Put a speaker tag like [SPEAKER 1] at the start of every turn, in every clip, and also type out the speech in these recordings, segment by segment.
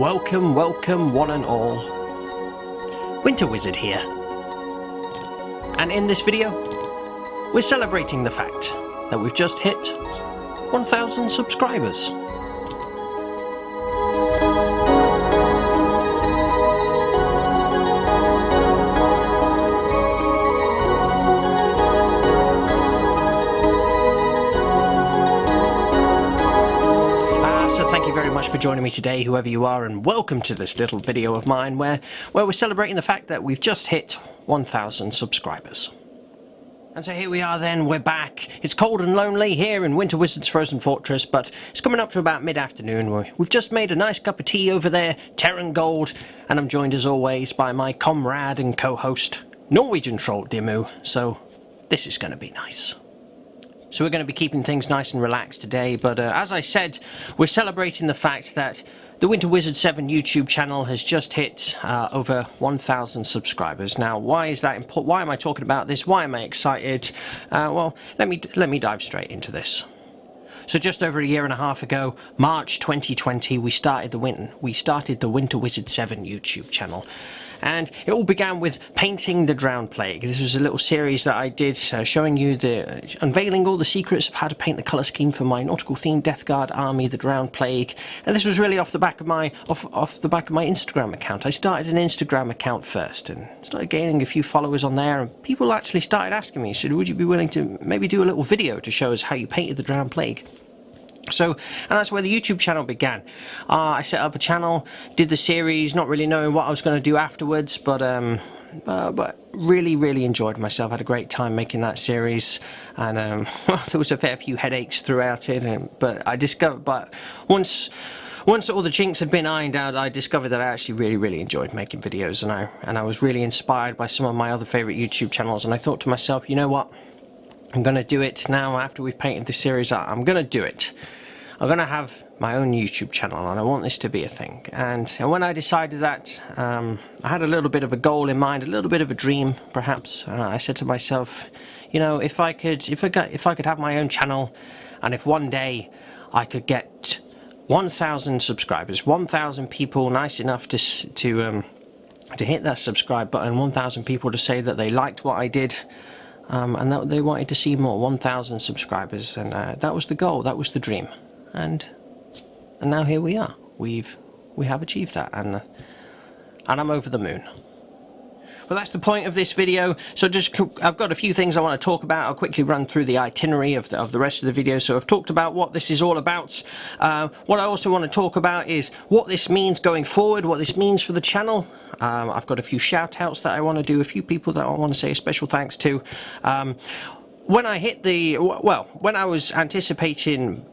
[SPEAKER 1] Welcome, welcome one and all. WinterWizard here. And in this video, we're celebrating the fact that we've just hit 1,000 subscribers. Thank you very much for joining me today, whoever you are, and welcome to this little video of mine where we're celebrating the fact that we've just hit 1,000 subscribers. And so here we are then, we're back. It's cold and lonely here in WinterWizard's Frozen Fortress, but it's coming up to about mid-afternoon. We've just made a nice cup of tea over there, Terran Gold, and I'm joined as always by my comrade and co-host, Norwegian Troll Dimmu, so this is going to be nice. So we're going to be keeping things nice and relaxed today, but as I said, we're celebrating the fact that the WinterWizard7 YouTube channel has just hit over 1,000 subscribers. Now, why is that important? Why am I talking about this? Why am I excited? Well, let me dive straight into this. So just over a year and a half ago, March 2020, we started the WinterWizard7 YouTube channel. And it all began with painting the Drowned Plague. This was a little series that I did showing you unveiling all the secrets of how to paint the colour scheme for my nautical themed Death Guard army, the Drowned Plague. And this was really off the back of my Instagram account. I started an Instagram account first and started gaining a few followers on there, and people actually started asking me, so would you be willing to maybe do a little video to show us how you painted the Drowned Plague? So, and that's where the YouTube channel began. I set up a channel, did the series, not really knowing what I was going to do afterwards, but really enjoyed myself. Had a great time making that series, and there was a fair few headaches throughout it. But I discovered, once all the chinks had been ironed out, I discovered that I actually really enjoyed making videos, and I was really inspired by some of my other favourite YouTube channels. And I thought to myself, you know what? I'm going to do it now. After we've painted this series, I'm going to do it. I'm going to have my own YouTube channel, and I want this to be a thing. And when I decided that, I had a little bit of a goal in mind, a little bit of a dream, perhaps. I said to myself, you know, if I could have my own channel, and if one day I could get 1,000 subscribers, 1,000 people nice enough to hit that subscribe button, 1,000 people to say that they liked what I did. And that they wanted to see more, 1,000 subscribers, and that was the goal, that was the dream, and now here we are. We have achieved that, and I'm over the moon. Well, that's the point of this video. So I've got a few things I want to talk about. I'll quickly run through the itinerary of the rest of the video. So I've talked about what this is all about. What I also want to talk about is what this means going forward, what this means for the channel. I've got a few shout outs that I want to do, a few people that I want to say a special thanks to. When I was anticipating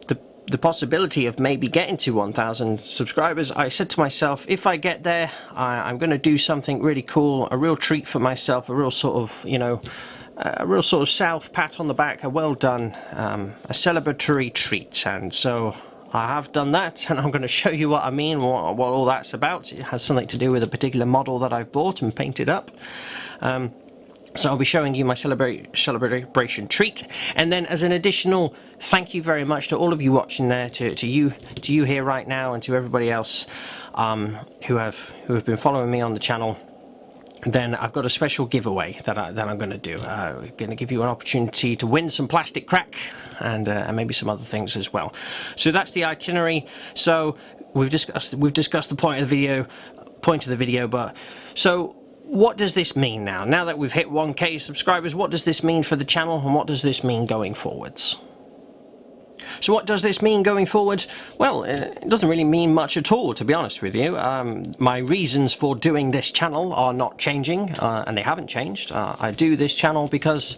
[SPEAKER 1] the possibility of maybe getting to 1,000 subscribers, I said to myself, if I get there, I'm going to do something really cool, a real treat for myself, a real sort of, you know, a real sort of self pat on the back, a well done, a celebratory treat. And so I have done that, and I'm going to show you what I mean, what all that's about. It has something to do with a particular model that I've bought and painted up. So I'll be showing you my celebration treat, and then as an additional thank you very much to all of you watching there, to you here right now, and to everybody else who have been following me on the channel. Then I've got a special giveaway that I'm going to do. I'm going to give you an opportunity to win some plastic crack and maybe some other things as well. So that's the itinerary. So we've discussed the point of the video, but so what does this mean now? Now that we've hit 1K subscribers, what does this mean for the channel, and what does this mean going forwards? So what does this mean going forward? Well, it doesn't really mean much at all, to be honest with you. My reasons for doing this channel are not changing, and they haven't changed. I do this channel because,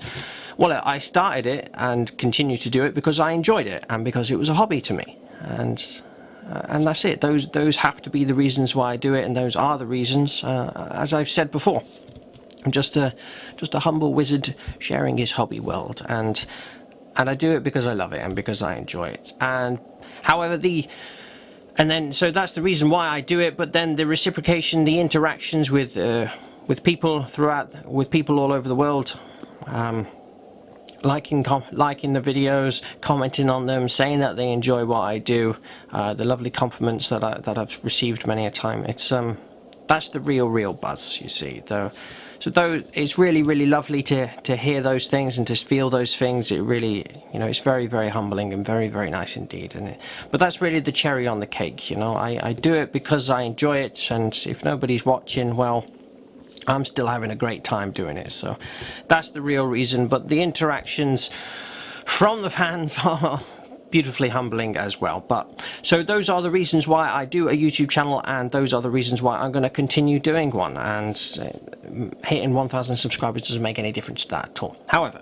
[SPEAKER 1] well, I started it and continue to do it because I enjoyed it and because it was a hobby to me. And that's it. Those have to be the reasons why I do it, and those are the reasons, as I've said before. I'm just a humble wizard sharing his hobby world, and I do it because I love it and because I enjoy it. And however, so that's the reason why I do it. But then the reciprocation, the interactions with people all over the world, liking the videos, commenting on them, saying that they enjoy what I do, the lovely compliments that I've received many a time. It's that's the real buzz, you see. So though it's really lovely to hear those things and to feel those things, it really, you know, it's very humbling and very nice indeed. But that's really the cherry on the cake, you know. I do it because I enjoy it, and if nobody's watching, well, I'm still having a great time doing it. So that's the real reason. But the interactions from the fans are beautifully humbling as well. But so those are the reasons why I do a YouTube channel, and those are the reasons why I'm going to continue doing one. And hitting 1,000 subscribers doesn't make any difference to that at all. However,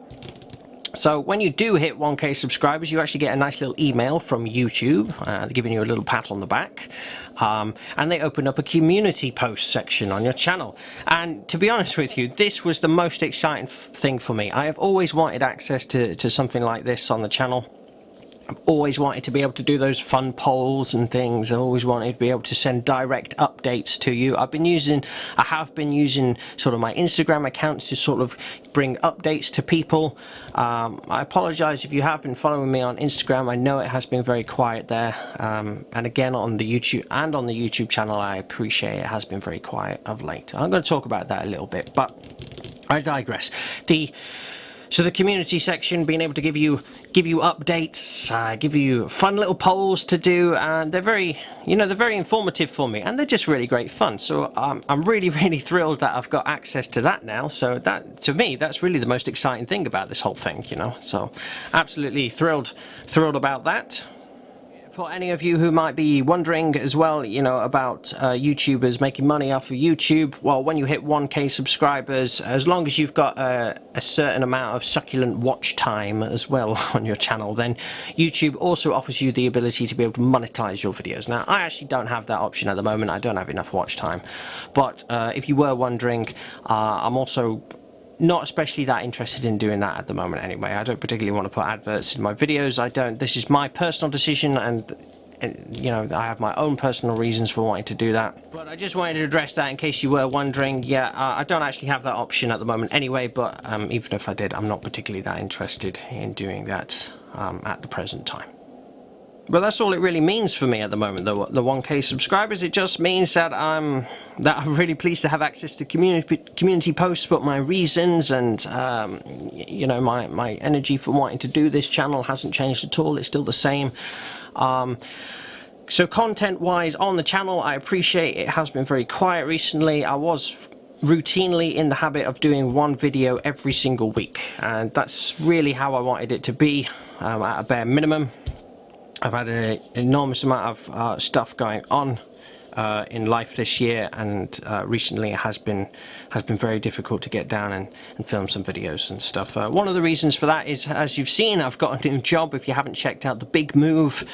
[SPEAKER 1] so when you do hit 1K subscribers, you actually get a nice little email from YouTube, giving you a little pat on the back, and they open up a community post section on your channel. And to be honest with you, this was the most exciting thing for me. I have always wanted access to something like this on the channel. I've always wanted to be able to do those fun polls and things. I always wanted to be able to send direct updates to you. I have been using sort of my Instagram account to sort of bring updates to people. I apologize if you have been following me on Instagram. I know it has been very quiet there. And again on the YouTube channel, I appreciate it has been very quiet of late. I'm going to talk about that a little bit, but I digress. So the community section, being able to give you updates, give you fun little polls to do, and they're very informative for me, and they're just really great fun. So I'm really thrilled that I've got access to that now. So that, to me, that's really the most exciting thing about this whole thing, you know. So absolutely thrilled about that. For any of you who might be wondering as well, you know, about YouTubers making money off of YouTube, well, when you hit 1K subscribers, as long as you've got a certain amount of succulent watch time as well on your channel, then YouTube also offers you the ability to be able to monetize your videos. Now, I actually don't have that option at the moment. I don't have enough watch time. But if you were wondering, I'm also not especially that interested in doing that at the moment anyway. I don't particularly want to put adverts in my videos. This is my personal decision, and you know, I have my own personal reasons for wanting to do that. But I just wanted to address that in case you were wondering. Yeah, I don't actually have that option at the moment anyway, but even if I did, I'm not particularly that interested in doing that at the present time. But that's all it really means for me at the moment, the 1K subscribers. It just means that I'm really pleased to have access to community posts, but my reasons and you know, my energy for wanting to do this channel hasn't changed at all. It's still the same. So content-wise on the channel, I appreciate it has been very quiet recently. I was routinely in the habit of doing one video every single week, and that's really how I wanted it to be, at a bare minimum. I've had an enormous amount of stuff going on in life this year, and recently it has been very difficult to get down and film some videos and stuff. One of the reasons for that is, as you've seen, I've got a new job. If you haven't checked out the big move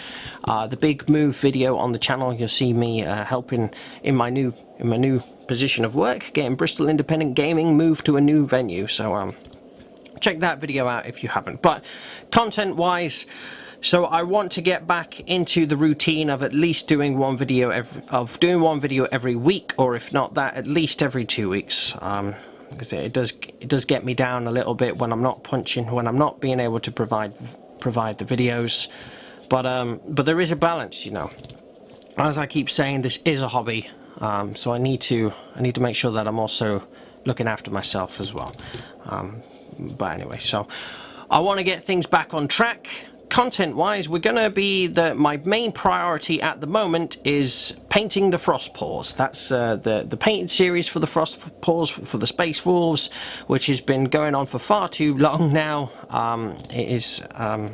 [SPEAKER 1] video on the channel, you'll see me helping in my new position of work, getting Bristol Independent Gaming moved to a new venue. So check that video out if you haven't. But content wise, so I want to get back into the routine of at least doing one video every week, or if not that, at least every 2 weeks. Because it does get me down a little bit when I'm not when I'm not being able to provide the videos. But there is a balance, you know. As I keep saying, this is a hobby, so I need to make sure that I'm also looking after myself as well. But anyway, so I want to get things back on track. Content-wise, we're going to be my main priority at the moment is painting the Frost Paws. That's the painted series for the Frost Paws for the Space Wolves, which has been going on for far too long now. It is I've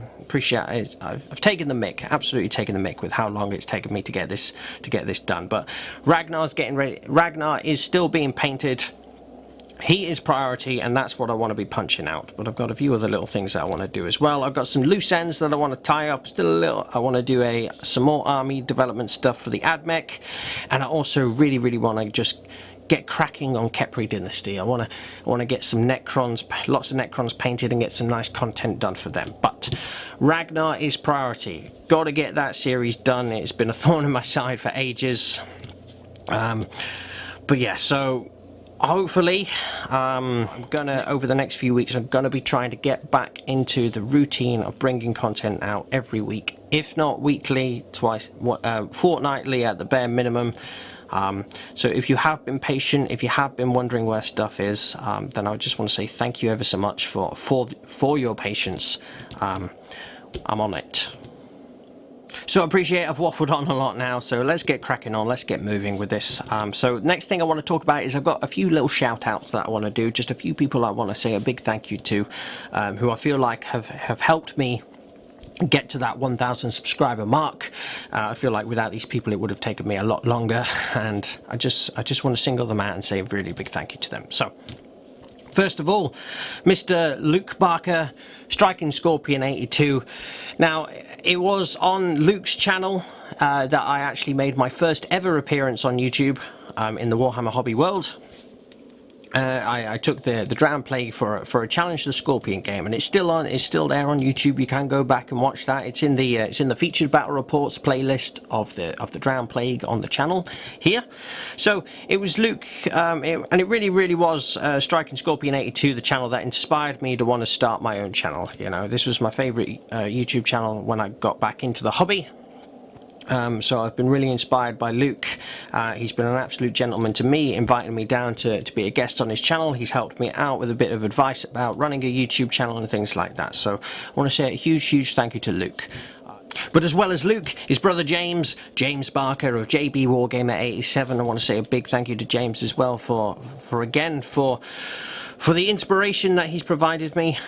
[SPEAKER 1] taken the mick, absolutely taken the mick with how long it's taken me to get this done. But Ragnar's getting ready. Ragnar is still being painted. He is priority, and that's what I want to be punching out. But I've got a few other little things that I want to do as well. I've got some loose ends that I want to tie up. I want to do some more army development stuff for the AdMech, and I also really want to just get cracking on Khepri Dynasty. I want to get some Necrons, lots of Necrons painted, and get some nice content done for them. But Ragnar is priority. Got to get that series done. It's been a thorn in my side for ages. But yeah, so hopefully, I'm gonna, over the next few weeks, I'm gonna be trying to get back into the routine of bringing content out every week, if not weekly, twice, fortnightly at the bare minimum. So if you have been patient, if you have been wondering where stuff is, then I just want to say thank you ever so much for your patience. I'm on it. So I appreciate I've waffled on a lot now, so let's get cracking on, let's get moving with this. So next thing I want to talk about is I've got a few little shout outs that I want to do, just a few people I want to say a big thank you to, who I feel like have helped me get to that 1,000 subscriber mark. I feel like without these people it would have taken me a lot longer, and I just want to single them out and say a really big thank you to them. So first of all, Mr. Luke Barker, Striking Scorpion 82. Now, it was on Luke's channel that I actually made my first ever appearance on YouTube in the Warhammer hobby world. I took the Drown Plague for a Challenge the Scorpion game, and it's still there on YouTube. You can go back and watch that. It's in the featured battle reports playlist of the Drown Plague on the channel here. So it was Luke, and it really was Striking Scorpion 82, the channel that inspired me to want to start my own channel. You know, this was my favorite YouTube channel when I got back into the hobby. So I've been really inspired by Luke. He's been an absolute gentleman to me, inviting me down to be a guest on his channel. He's helped me out with a bit of advice about running a YouTube channel and things like that. So I want to say a huge thank you to Luke. But as well as Luke, his brother James Barker of JB Wargamer 87. I want to say a big thank you to James as well for the inspiration that he's provided me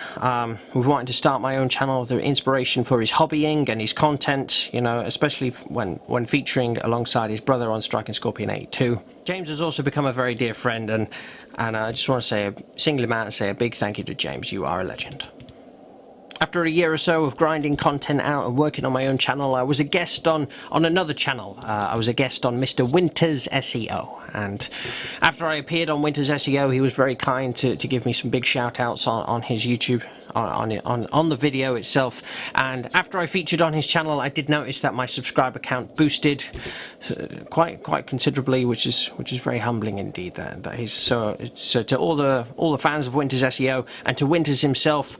[SPEAKER 1] with wanting to start my own channel, the inspiration for his hobbying and his content, you know, especially when featuring alongside his brother on Striking Scorpion 82. James has also become a very dear friend, and I just want to say, single him out and say a big thank you to James. You are a legend. After a year or so of grinding content out and working on my own channel, I was a guest on another channel. I was a guest on Mr. Winter's SEO, and after I appeared on Winter's SEO, he was very kind to give me some big shout outs on his YouTube, on the video itself. And after I featured on his channel, I did notice that my subscriber count boosted quite considerably, which is very humbling indeed. That he's so to all the fans of Winter's SEO and to Winters himself,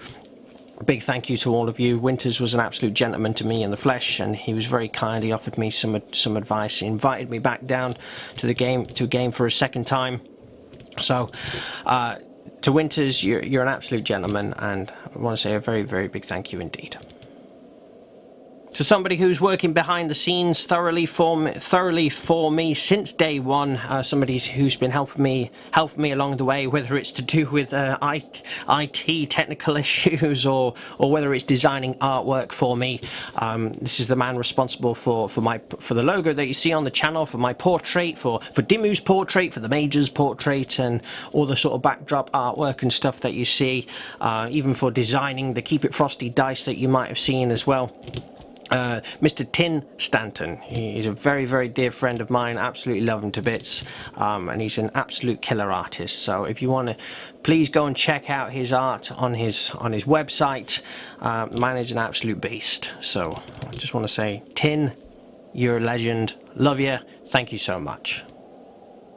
[SPEAKER 1] a big thank you to all of you. Winters was an absolute gentleman to me in the flesh, and he was very kind. He offered me some advice. He invited me back down to a game for a second time. So to Winters, you're an absolute gentleman, and I want to say a very big thank you indeed. To somebody who's working behind the scenes thoroughly for me since day one, somebody who's been helping me along the way, whether it's to do with IT technical issues or whether it's designing artwork for me. This is the man responsible for the logo that you see on the channel, for my portrait, for Dimu's portrait, for the Major's portrait, and all the sort of backdrop artwork and stuff that you see, even for designing the Keep It Frosty dice that you might have seen as well. Mr. Tin Stanton, he's a very dear friend of mine, absolutely love him to bits, and he's an absolute killer artist. So if you want to, please go and check out his art on his website. Man is an absolute beast. So I just want to say, Tin, you're a legend, love you, thank you so much.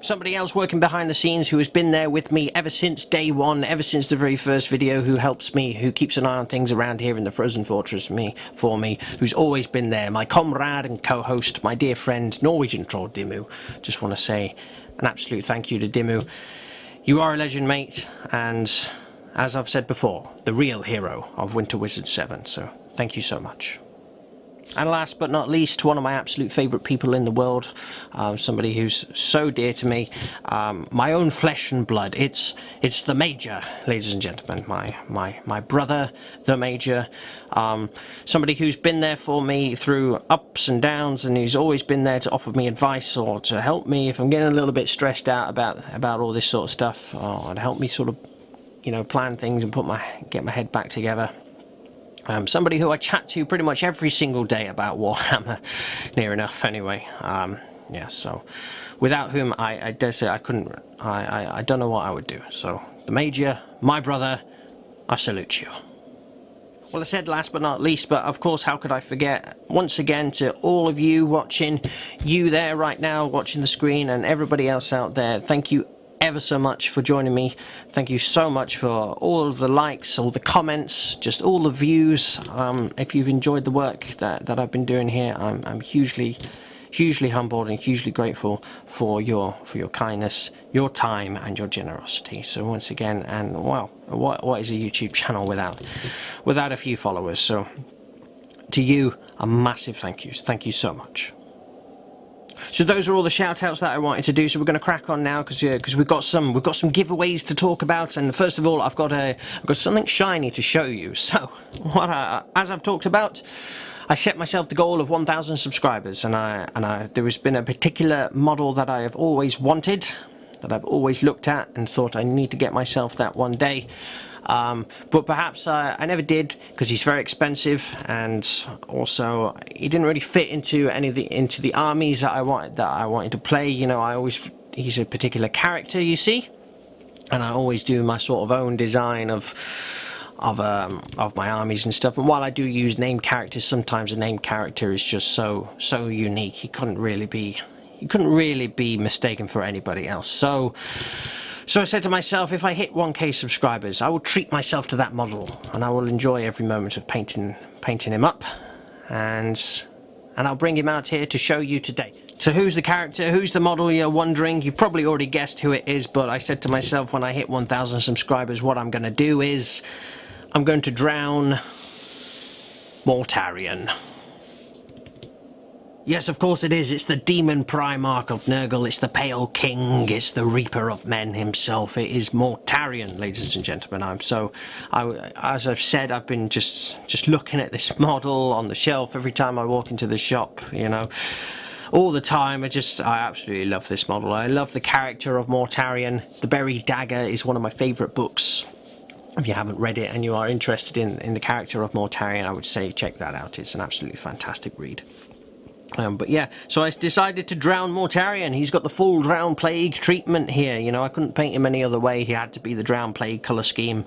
[SPEAKER 1] Somebody else working behind the scenes who has been there with me ever since day one, ever since the very first video, who helps me, who keeps an eye on things around here in the Frozen Fortress for me, who's always been there, my comrade and co-host, my dear friend, Norwegian Troll Dimu. Just want to say an absolute thank you to Dimu. You are a legend, mate, and as I've said before, the real hero of WinterWizard7, so thank you so much. And last but not least, one of my absolute favourite people in the world, somebody who's so dear to me, my own flesh and blood. It's the Major, ladies and gentlemen, my brother, the Major. Somebody who's been there for me through ups and downs, and who's always been there to offer me advice or to help me if I'm getting a little bit stressed out about all this sort of stuff, or to help me sort of, you know, plan things and get my head back together. Somebody who I chat to pretty much every single day about Warhammer, near enough anyway. Yeah, so without whom I dare say I couldn't, I don't know what I would do. So the Major, my brother, I salute you. Well, I said last but not least, but of course, how could I forget? Once again, to all of you watching, you there right now watching the screen, and everybody else out there, thank you ever so much for joining me. Thank you so much for all of the likes, all the comments, just all the views. If you've enjoyed the work that I've been doing here, I'm hugely humbled and hugely grateful for your kindness, your time, and your generosity. So once again, and wow, what is a YouTube channel without a few followers? So to you, a massive thank you. Thank you so much. So those are all the shout outs that I wanted to do. So we're going to crack on now because we've got some giveaways to talk about. And first of all, I've got something shiny to show you. So as I've talked about, I set myself the goal of 1,000 subscribers, and there has been a particular model that I have always wanted, that I've always looked at and thought I need to get myself that one day. But perhaps I never did because he's very expensive, and also he didn't really fit into the armies that I wanted to play. You know, he's a particular character, you see, and I always do my sort of own design of my armies and stuff. And while I do use named characters, sometimes a named character is just so unique. He couldn't really be mistaken for anybody else. So I said to myself, if I hit 1k subscribers, I will treat myself to that model, and I will enjoy every moment of painting him up, and I'll bring him out here to show you today. So who's the character, who's the model, you're wondering? You've probably already guessed who it is, but I said to myself, when I hit 1,000 subscribers, what I'm going to do is I'm going to drown Mortarion. Yes, of course it is. It's the demon Primarch of Nurgle. It's the Pale King. It's the Reaper of Men himself. It is Mortarion, ladies and gentlemen. As I've said, I've been just looking at this model on the shelf every time I walk into the shop, you know, all the time. I absolutely love this model. I love the character of Mortarion. The Buried Dagger is one of my favourite books. If you haven't read it and you are interested in the character of Mortarion, I would say check that out. It's an absolutely fantastic read. But yeah, so I decided to drown Mortarion. He's got the full Drown Plague treatment here. You know, I couldn't paint him any other way. He had to be the Drown Plague colour scheme.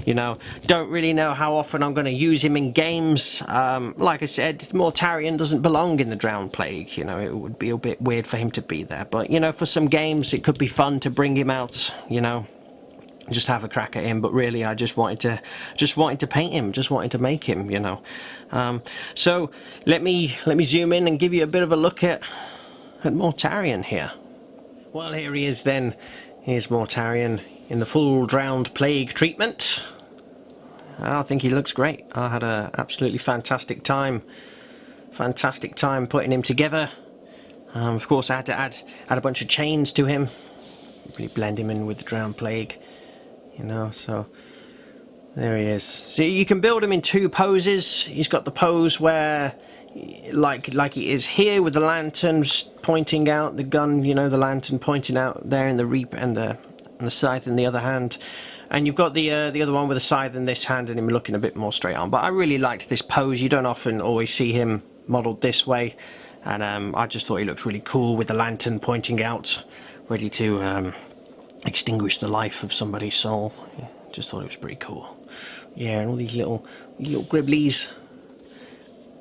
[SPEAKER 1] You know, don't really know how often I'm going to use him in games. Like I said, Mortarion doesn't belong in the Drown Plague. You know, it would be a bit weird for him to be there. But, you know, for some games, it could be fun to bring him out, you know, just have a crack at him. But really, I just wanted to paint him, just wanted to make him, you know. So let me zoom in and give you a bit of a look at Mortarion here. Well, here he is then. Here's Mortarion in the full Drowned Plague treatment. I think he looks great. I had an absolutely fantastic time putting him together. Of course, I had to add a bunch of chains to him, really blend him in with the Drowned Plague, you know. So there he is. So you can build him in two poses. He's got the pose where, like he is here, with the lanterns pointing out, the gun, you know, the lantern pointing out there in the reap, and the scythe in the other hand. And you've got the other one with the scythe in this hand and him looking a bit more straight on. But I really liked this pose. You don't often always see him modelled this way. And I just thought he looked really cool with the lantern pointing out, ready to extinguish the life of somebody's soul. Yeah, just thought it was pretty cool. Yeah, and all these little gribblies.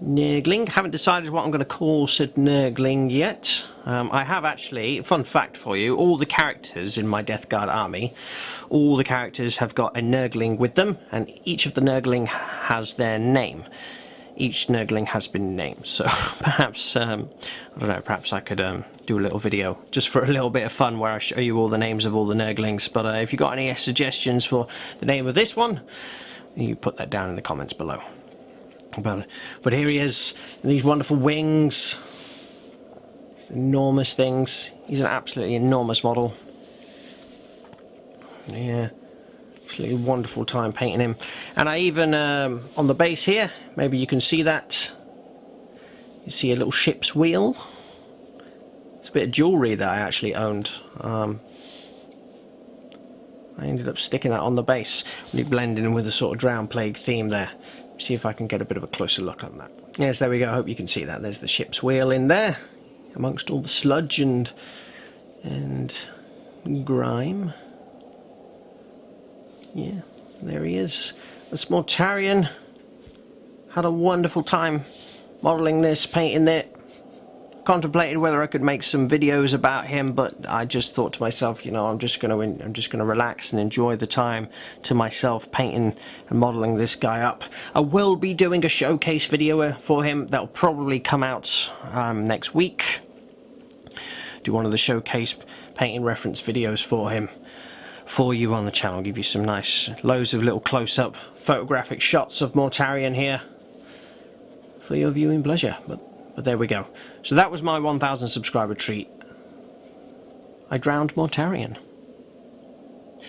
[SPEAKER 1] Nurgling. Haven't decided what I'm going to call said Nurgling yet. I have actually, fun fact for you, all the characters in my Death Guard army, all the characters have got a Nurgling with them, and each of the Nurgling has their name. Each Nurgling has been named, so perhaps, I don't know, perhaps I could do a little video just for a little bit of fun where I show you all the names of all the Nurglings. But if you've got any suggestions for the name of this one, you put that down in the comments below. But here he is, these wonderful wings, enormous things. He's an absolutely enormous model. Yeah, absolutely wonderful time painting him. And I even, on the base here, maybe you can see that, you see a little ship's wheel. It's a bit of jewellery that I actually owned. I ended up sticking that on the base, really blending in with the sort of Drown Plague theme there. See if I can get a bit of a closer look on that. Yes, there we go. I hope you can see that. There's the ship's wheel in there, amongst all the sludge and grime. Yeah, there he is. That's Mortarion. Had a wonderful time modelling this, painting it. contemplated whether I could make some videos about him, but I just thought to myself, you know, I'm just gonna relax and enjoy the time to myself, painting and modeling this guy up. I will be doing a showcase video for him that'll probably come out next week. Do one of the showcase painting reference videos for him for you on the channel. Give you some nice loads of little close-up photographic shots of Mortarion here for your viewing pleasure. But there we go. So that was my 1,000 subscriber treat. I drowned Mortarion.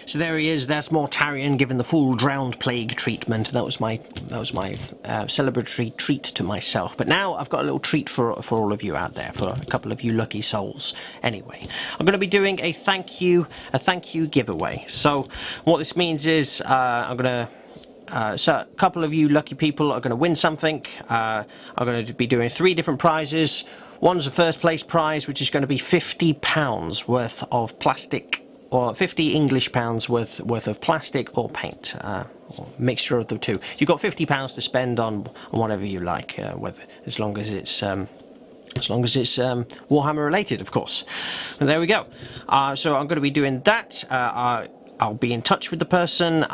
[SPEAKER 1] So there he is. That's Mortarion given the full drowned plague treatment. That was my celebratory treat to myself. But now I've got a little treat for all of you out there, for a couple of you lucky souls. Anyway, I'm going to be doing a thank you giveaway. So what this means is I'm going to so a couple of you lucky people are going to win something. I'm going to be doing 3 different prizes. One's a first place prize, which is going to be £50 worth of plastic, or 50 English pounds worth of plastic or paint, or mixture of the two. You've got £50 to spend on whatever you like, as long as it's Warhammer related, of course. And there we go. So I'm going to be doing that. I'll be in touch with the person.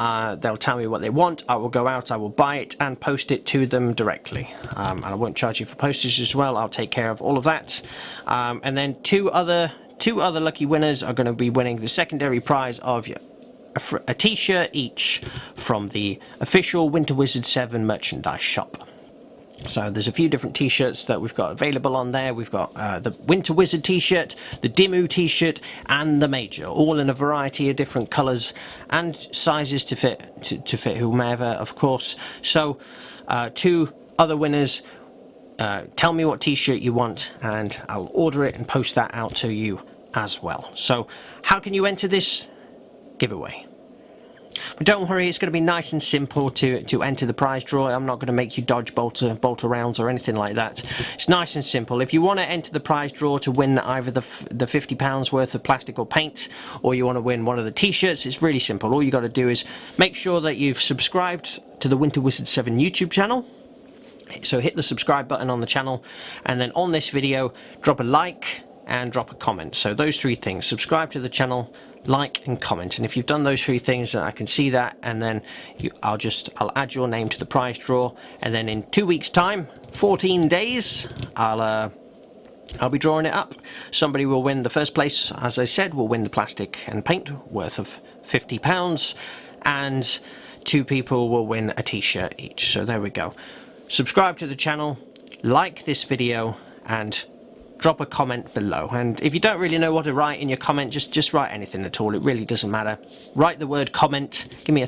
[SPEAKER 1] They'll tell me what they want. I will go out, I will buy it and post it to them directly. And I won't charge you for postage as well. I'll take care of all of that. And then two other lucky winners are going to be winning the secondary prize of a t-shirt each from the official WinterWizard7 merchandise shop. So there's a few different t-shirts that we've got available on there. We've got the Winter Wizard t-shirt, the Dimmu t-shirt and the Major, all in a variety of different colours and sizes to fit whomever, of course. So 2 other winners, tell me what t-shirt you want and I'll order it and post that out to you as well. So how can you enter this giveaway? But don't worry, it's going to be nice and simple to enter the prize draw. I'm not going to make you dodge bolt arounds or anything like that. It's nice and simple. If you want to enter the prize draw to win either the £50 worth of plastic or paint, or you want to win one of the t-shirts, it's really simple. All you got to do is make sure that you've subscribed to the WinterWizard7 YouTube channel. So hit the subscribe button on the channel, and then on this video drop a like and drop a comment. So those 3 things: subscribe to the channel, like and comment. And if you've done those 3 things, I can see that, and then I'll add your name to the prize draw, and then in 2 weeks time, 14 days, I'll be drawing it up. Somebody will win the first place, as I said, will win the plastic and paint worth of £50, and 2 people will win a t-shirt each. So there we go. Subscribe to the channel, like this video, and drop a comment below. And if you don't really know what to write in your comment, just write anything at all. It really doesn't matter. Write the word comment. Give me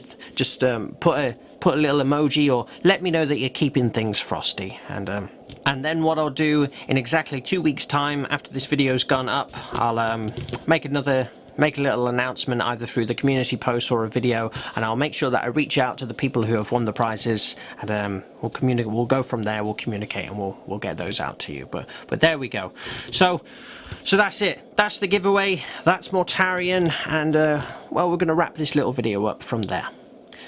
[SPEAKER 1] put a little emoji, or let me know that you're keeping things frosty. And then what I'll do in exactly 2 weeks time, after this video's gone up, I'll make a little announcement either through the community post or a video, and I'll make sure that I reach out to the people who have won the prizes, and we'll go from there. We'll communicate and we'll get those out to you. But there we go. So that's it. That's the giveaway. That's Mortarion, and well, we're going to wrap this little video up from there.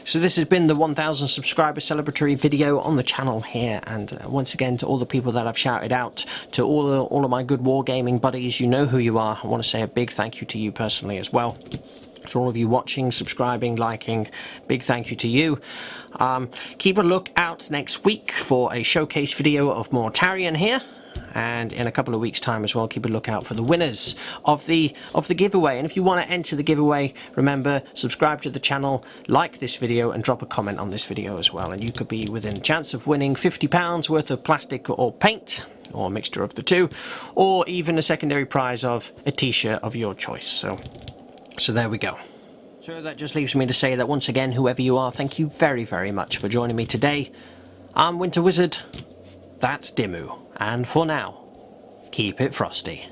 [SPEAKER 1] So this has been the 1,000 subscriber celebratory video on the channel here, and once again, to all the people that I've shouted out, to all of my good wargaming buddies, you know who you are. I want to say a big thank you to you personally as well. To all of you watching, subscribing, liking, big thank you to you. Keep a look out next week for a showcase video of Mortarion here. And in a couple of weeks time as well, keep a lookout for the winners of the giveaway. And if you want to enter the giveaway, remember, subscribe to the channel, like this video, and drop a comment on this video as well, and you could be within a chance of winning £50 worth of plastic or paint, or a mixture of the two, or even a secondary prize of a t-shirt of your choice. So there we go. So that just leaves me to say that once again, whoever you are, thank you very, very much for joining me today. I'm Winter Wizard, that's Dimmu, and for now, keep it frosty.